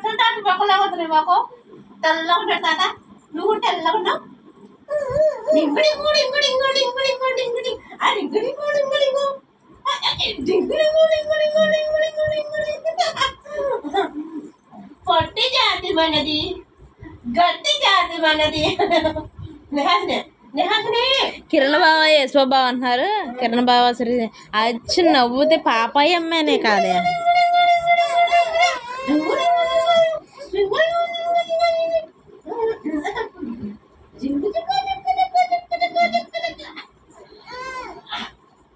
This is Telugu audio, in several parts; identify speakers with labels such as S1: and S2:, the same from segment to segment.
S1: కూర్చుంటే అటు పక్కలా అవుతున్నాయి మాకు తెల్లగా ఉంటాడు తాత నువ్వు కూడా తెల్లగా ఉన్నావు డింగుడి ఇంగుడి ఇంగుడి ఇంగుడి ఇంగుడి ఇంగుడి ఇంగుడి ఆ డింగుడి ఇంగుడి ఇంగుడి ఇంగు డింగుడి ఇంగుడి ఇంగుడి ఇంగుడి ఇంగుడి ఇంగుడి ఇంగుడి పొట్టి జాతి మనది గట్టి జాతి మనది నిహాసిని నిహాసిని
S2: కిరణ్ బావ యశ్వ బావ అంటున్నారు. కిరణ్ బావ సరే వచ్చి నవ్వుతే పాపాయి అమ్మానే కాదే.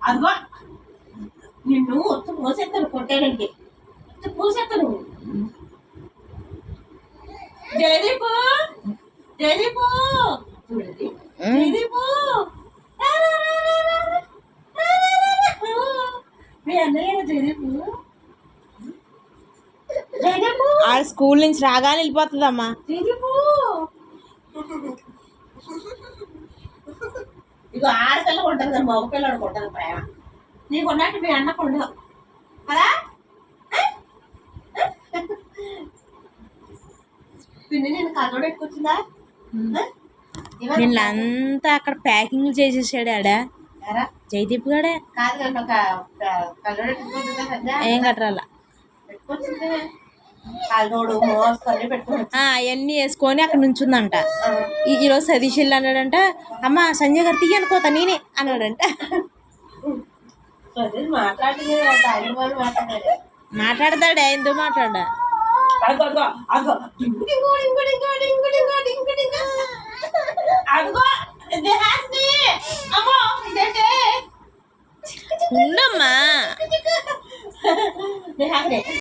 S1: అదిగో నిన్ను వచ్చి పోసేస్తాను కొట్టాడంటే వచ్చి పోసేస్తాను జయదీపు జయదీపు చూడండి జయదీపు మీ అన్నయ్య జయదీపు జయదీపు
S2: ఆ స్కూల్ నుంచి రాగానే వెళ్ళిపోతుందమ్మా.
S1: జయదీపు ఇక ఆడపిల్ల ఉంటుంది కదా మగ పిల్లడు ఉంటుంది ప్రేమ నీకు ఉన్నట్టు మీ అన్నకు ఉండదు కదా పిన్ని నేను కళ్ళోడు ఎట్టుకొచ్చిందా
S2: వీళ్ళంతా అక్కడ ప్యాకింగ్ చేసేసాడు ఆడ జయదీప్ గాడే.
S1: కాదు కానీ ఒక కళ్ళోడు ఎట్టుకొచ్చిందా కదా
S2: ఏం కట్టరాల
S1: పెట్టుకొచ్చింది కళ్ళోడు మోసుకొని పెట్టుకోవచ్చు
S2: అవన్నీ వేసుకొని అక్కడ నుంచుందంట. ఈరోజు సతీష్ వెళ్ళి అన్నాడంట, అమ్మ సంజయ్ గారు తీయ అనుకోతా నేనే అన్నాడంట. మాట్లాడతాడా ఎందుకు మాట్లాడా ఉండమ్మా.